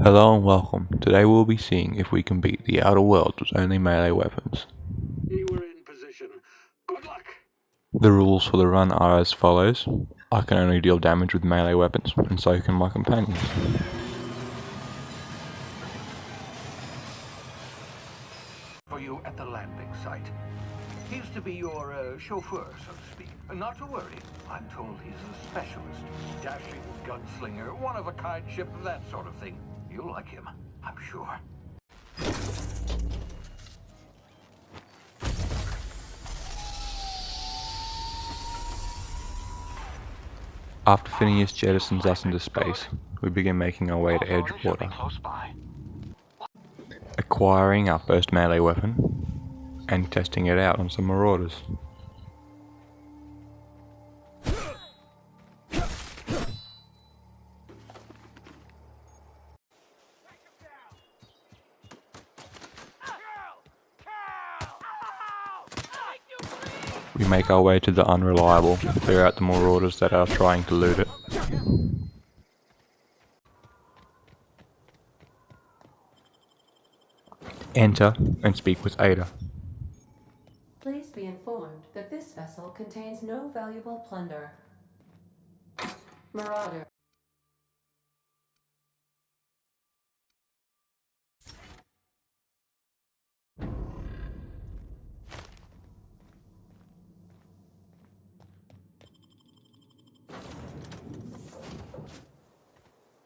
Hello and welcome. Today we'll be seeing if we can beat the Outer Worlds with only melee weapons. You were in position. Good luck. The rules for the run are as follows. I can only deal damage with melee weapons, and so can my companions. For you at the landing site. He used to be your chauffeur, so to speak. Not to worry. I'm told he's a specialist. Dashing gunslinger, one-of-a-kind ship, that sort of thing. You'll like him, I'm sure. After Phineas jettisons us into space, we begin making our way to Edgewater, acquiring our first melee weapon, and testing it out on some marauders. We make our way to the Unreliable, clear out the marauders that are trying to loot it. Enter and speak with Ada. Please be informed that this vessel contains no valuable plunder. Marauder.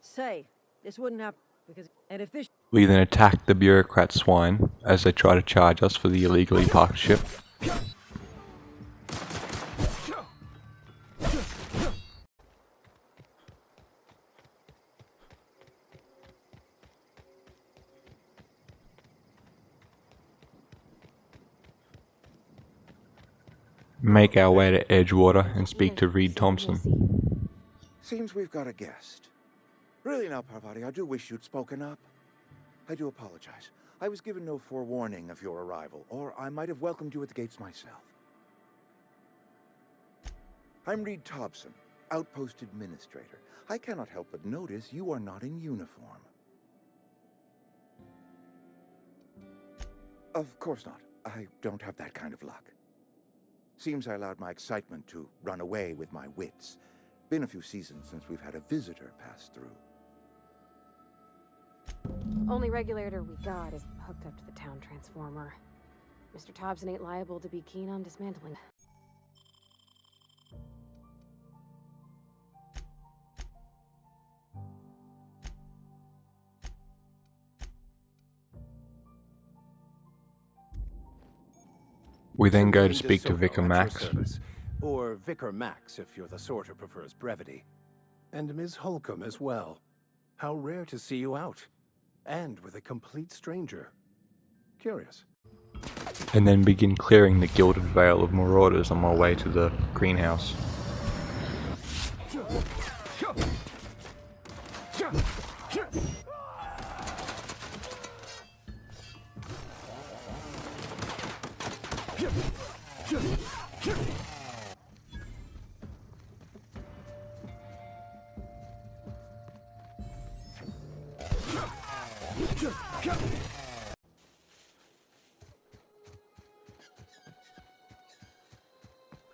Say, this wouldn't happen because, and if this We then attack the bureaucrat swine as they try to charge us for the illegally parked ship. Make our way to Edgewater and speak to Reed Thompson. Seems we've got a guest. Really now, Parvati, I do wish you'd spoken up. I do apologize. I was given no forewarning of your arrival, or I might have welcomed you at the gates myself. I'm Reed Thompson, Outpost Administrator. I cannot help but notice you are not in uniform. Of course not. I don't have that kind of luck. Seems I allowed my excitement to run away with my wits. Been a few seasons since we've had a visitor pass through. only regulator we got is hooked up to the town transformer. Mr. Thompson ain't liable to be keen on dismantling. We then go to speak to Vicar Max. Or Vicar Max if you're the sort who prefers brevity. And Ms. Holcomb as well. How rare to see you out. And with a complete stranger. Curious. And then begin clearing the gilded veil of marauders on my way to the greenhouse.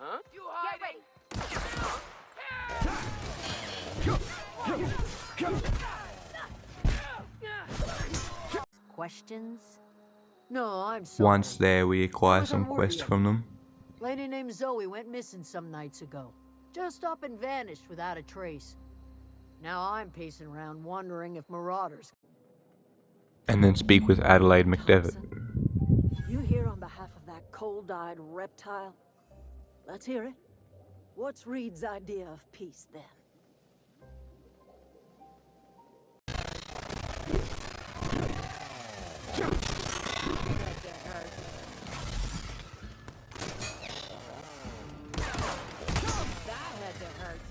Huh? You hiding? Questions? No, I'm sorry. Once there, we acquire some quests from them. Lady named Zoe went missing some nights ago. Just up and vanished without a trace. Now I'm pacing around wondering if marauders... And then speak with Adelaide McDevitt. You here on behalf of that cold-eyed reptile? Let's hear it. What's Reed's idea of peace, then? That had to hurt.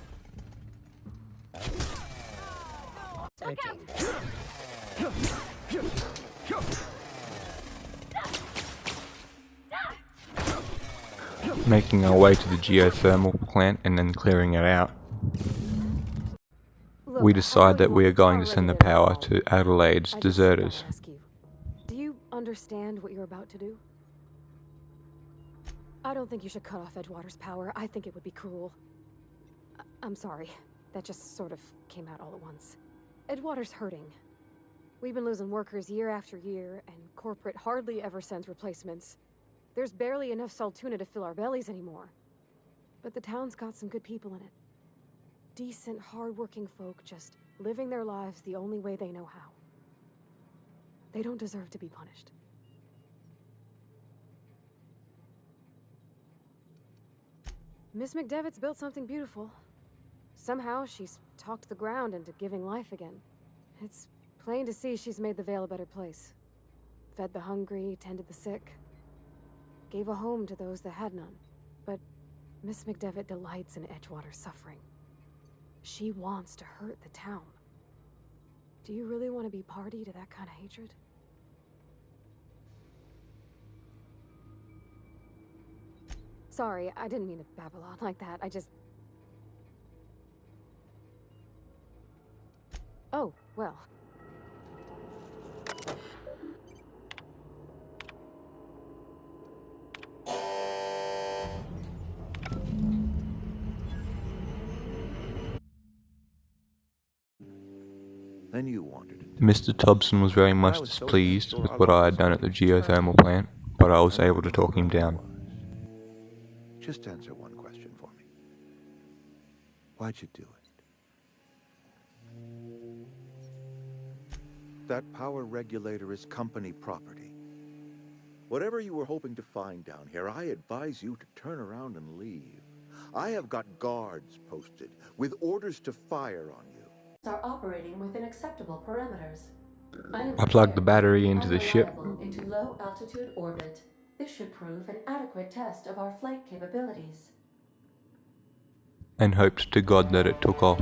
Making our way to the geothermal plant and then clearing it out. we decide that we are going to send the power to Adelaide's deserters. Ask you, do you understand what you're about to do? I don't think you should cut off Edgewater's power. I think it would be cruel. I'm sorry. That just sort of came out all at once. Edgewater's hurting. We've been losing workers year after year, and corporate hardly ever sends replacements. There's barely enough Saltuna to fill our bellies anymore. But the town's got some good people in it. Decent, hard-working folk just living their lives the only way they know how. They don't deserve to be punished. Miss McDevitt's built something beautiful. Somehow she's talked the ground into giving life again. It's plain to see she's made the Vale a better place. Fed the hungry, tended the sick. Gave a home to those that had none. But Miss McDevitt delights in Edgewater's suffering. She wants to hurt the town. Do you really want to be party to that kind of hatred? Sorry, I didn't mean to babble on like that. I just... Oh, well. Then you wanted it. Mr. Thompson was very much displeased with what I had done at the geothermal plant, but I was able to talk him down. Just answer one question for me. Why'd you do it? That power regulator is company property. Whatever you were hoping to find down here, I advise you to turn around and leave. I have got guards posted with orders to fire on you. Are operating within acceptable parameters. I plugged the battery into the ship into low altitude orbit. This should prove an adequate test of our flight capabilities. and hoped to God that it took off.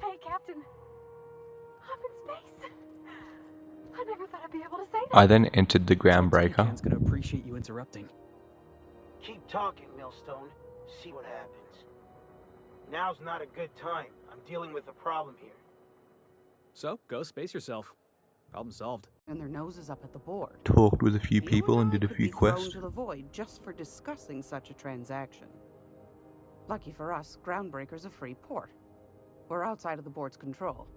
Hey, Captain. I'm in space. I never thought I'd be able to say that. I then entered the groundbreaker. Ken's gonna appreciate you interrupting. Keep talking, Millstone. See what happens. Now's not a good time. I'm dealing with a problem here. So, go space yourself. Problem solved. And their noses up at the board. Talked with a few You people and I did a could few be thrown quests. to the void just for discussing such a transaction. Lucky for us, Groundbreaker's a free port. We're outside of the board's control.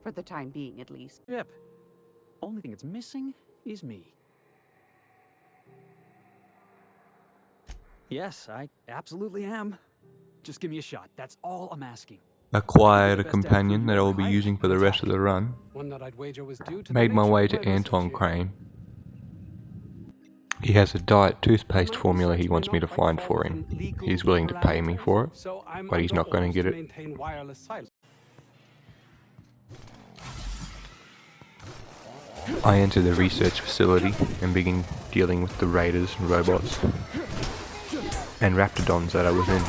For the time being, at least. Yep. Only thing it's missing is me. Yes, I absolutely am. Just give me a shot. That's all I'm asking. Acquired a companion that I will be using for the rest of the run. One that I'd wager was due to Made the my nature way of to my Anton research here. Crane. He has a diet toothpaste formula he wants me to find for him. He's willing to pay me for it, So I'm but he's under not going to orders get it. maintain wireless silence. I enter the research facility and begin dealing with the raiders, robots, and raptidons that I was in.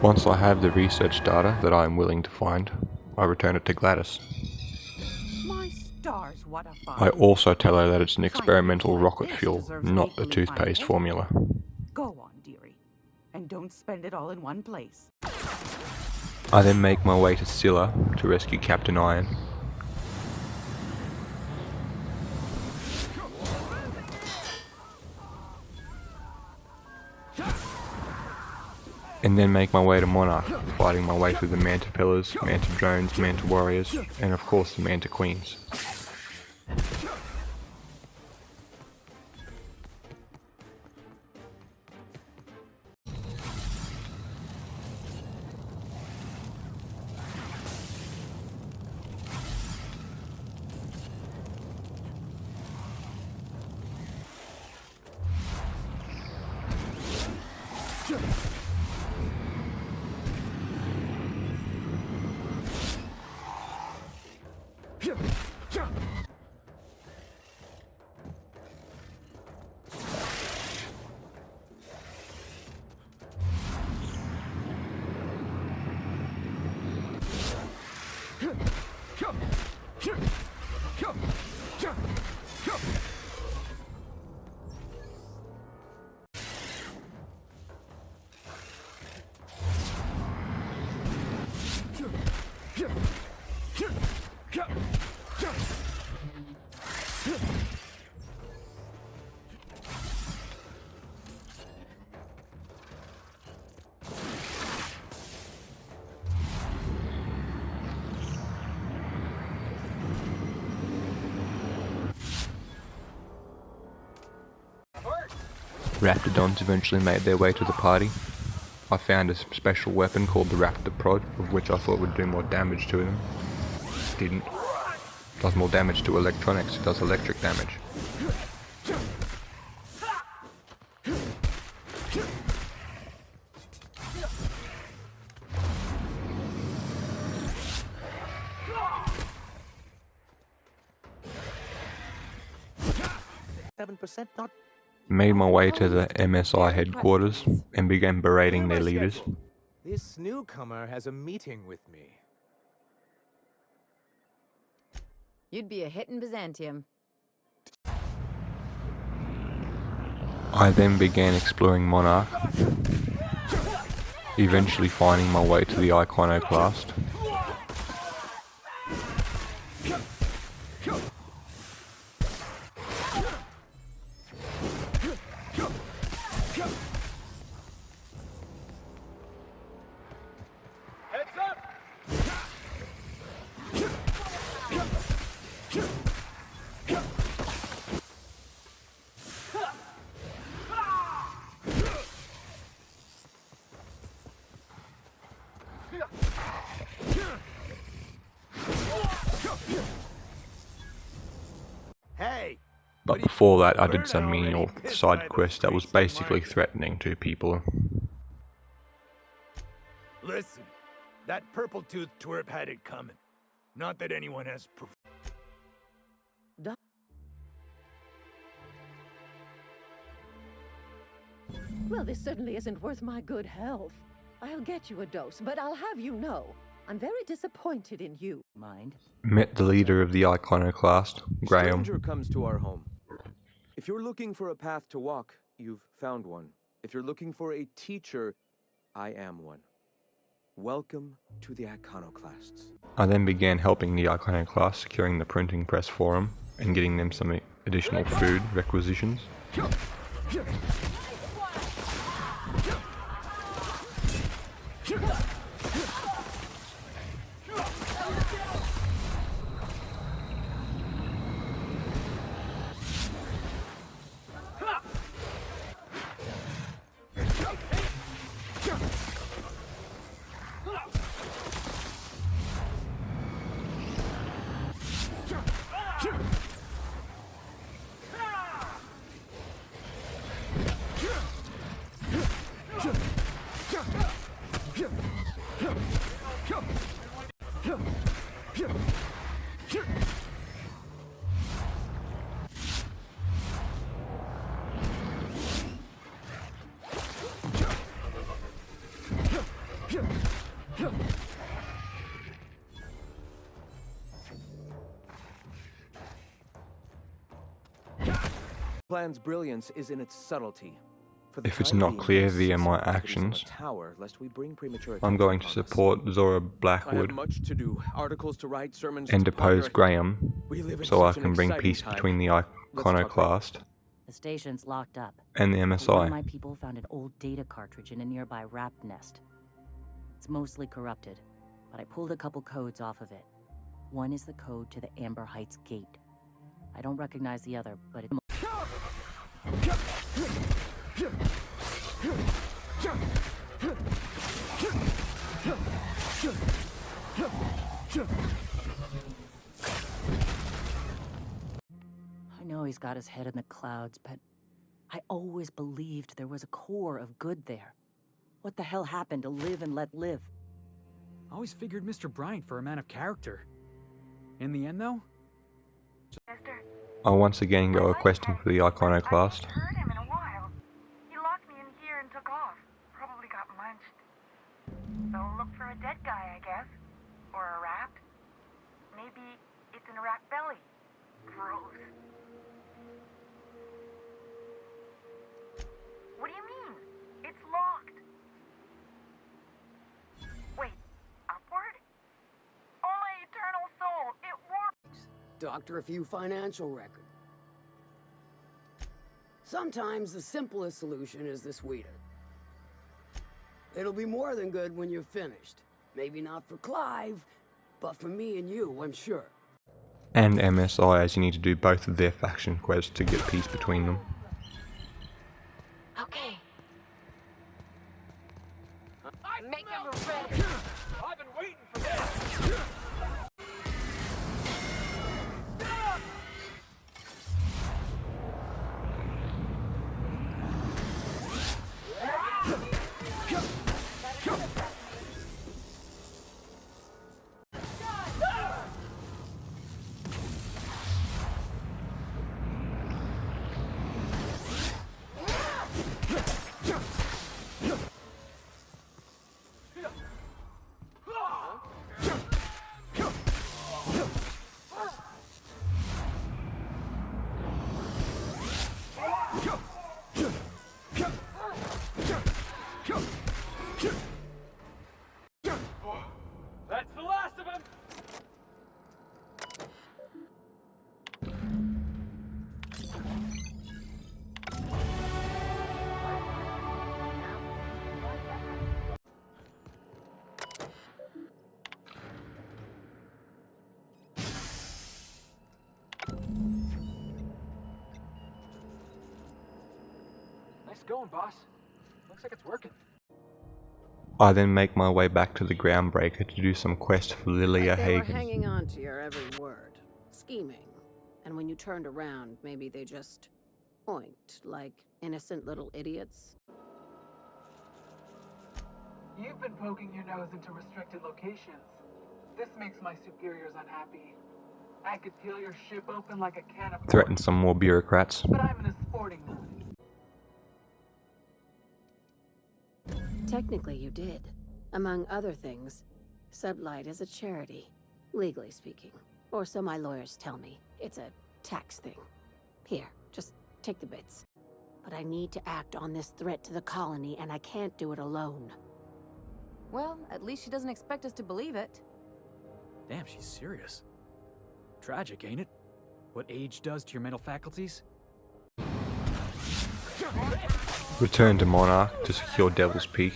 Once I have the research data that I am willing to find, I return it to Gladys. My stars, what a find. I also tell her that it's an experimental Finding rocket this fuel, deserves not equally a toothpaste fine formula. Go on, dearie. And don't spend it all in one place. I then make my way to Scylla to rescue Captain Iron. And then make my way to Monarch, fighting my way through the Manta Pillars, Manta Drones, Manta Warriors, and of course the Manta Queens. Raptidons eventually made their way to the party. I found a special weapon called the Raptor Prod, of which I thought would do more damage to them. Didn't. Does more damage to electronics, it does electric damage. Made my way to the MSI headquarters and began berating their leaders. This newcomer has a meeting with me. You'd be a hit in Byzantium. I then began exploring Monarch, eventually finding my way to the Iconoclast. But before that, I did some menial side quest that was basically threatening to people. Listen, that purple-toothed twerp had it coming. Not that anyone has proof. Well, this certainly isn't worth my good health. I'll get you a dose, but I'll have you know, I'm very disappointed in you. Mind? Met the leader of the Iconoclast, Graham. Stranger comes to our home. If you're looking for a path to walk, you've found one. If you're looking for a teacher, I am one. Welcome to the Iconoclasts. I then began helping the Iconoclast securing the printing press for them and getting them some additional food requisitions. Plan's brilliance is in its subtlety. If it's not clear via my actions, I'm going to support Zora Blackwood and depose Graham so I can bring peace between the Iconoclast The station's locked up. and the One of MSI. my people found an old data cartridge in a nearby rat nest. It's mostly corrupted, but I pulled a couple codes off of it. One is the code to the Amber Heights gate. I don't recognize the other, but it... I know he's got his head in the clouds, but I always believed there was a core of good there. What the hell happened to live and let live? I always figured Mr. Bryant for a man of character. In the end, though? I once again go questing for the Iconoclast. He locked me in here and took off. Probably got munched. So look for a dead guy, I guess. Or a rat. Maybe it's in a rat belly. Gross. What do you mean? It's locked. Wait, upward? Oh my eternal soul, it works! Doctor a few financial record. Sometimes the simplest solution is the sweeter. It'll be more than good when you're finished. Maybe not for Clive, but for me and you, I'm sure. And MSI, as you need to do both of their faction quests to get peace between them. That's the last of them! Nice going, boss. Looks like it's working. I then make my way back to the Groundbreaker to do some quest for Lilia Like they were Hagen. hanging on to your every word, scheming. And when you turned around, maybe they just oinked like innocent little idiots. You've been poking your nose into restricted locations. This makes my superiors unhappy. I could peel your ship open like a can of Threaten some more bureaucrats. but I'm in a sporting mood. Technically, you did. Among other things, Sublight is a charity, legally speaking. Or so my lawyers tell me. It's a tax thing. Here, just take the bits. But I need to act on this threat to the colony, and I can't do it alone. Well, at least she doesn't expect us to believe it. Damn, she's serious. Tragic, ain't it? What age does to your mental faculties? Return to Monarch to secure Devil's Peak.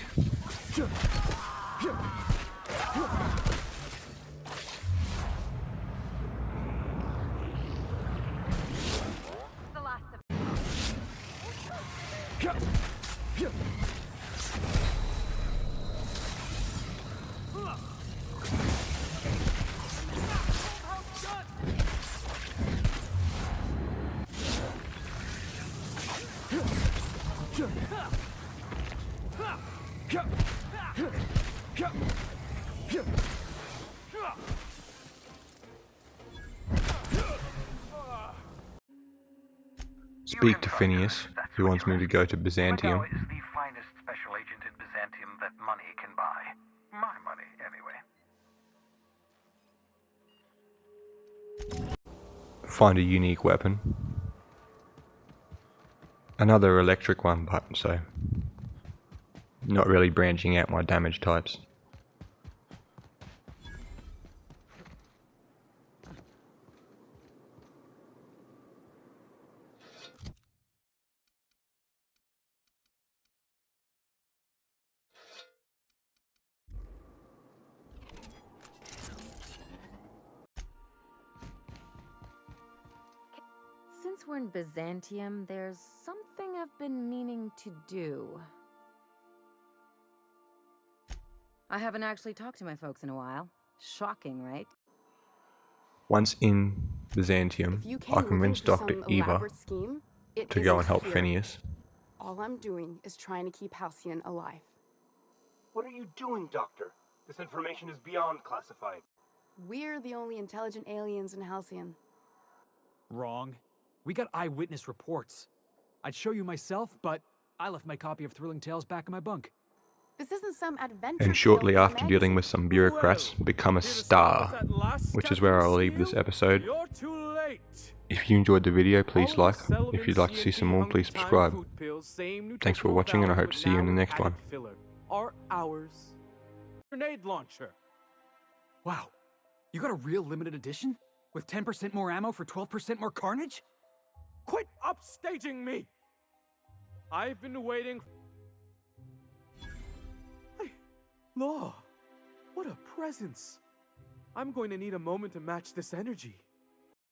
Speak to Phineas, who wants me to go to Byzantium. Miguel is the finest special agent in Byzantium that money can buy. My money, anyway. Find a unique weapon. Another electric one, but so not really branching out my damage types. Since we're in Byzantium, there's something I've been meaning to do. I haven't actually talked to my folks in a while. Shocking, right? Once in Byzantium, I convinced Dr. Eva to go and help Phineas. All I'm doing is trying to keep Halcyon alive. What are you doing, Doctor? This information is beyond classified. We're the only intelligent aliens in Halcyon. Wrong. We got eyewitness reports. I'd show you myself, but I left my copy of Thrilling Tales back in my bunk. This isn't some adventure. And shortly after dealing with some bureaucrats, become a star, which is where I'll leave this episode. If you enjoyed the video, please like. If you'd like to see some more, please subscribe. Thanks for watching, and I hope to see you in the next one. Are ours. Grenade launcher. Wow, you got a real limited edition? With 10% more ammo for 12% more carnage? Quit upstaging me! I've been waiting. Law, what a presence. I'm going to need a moment to match this energy.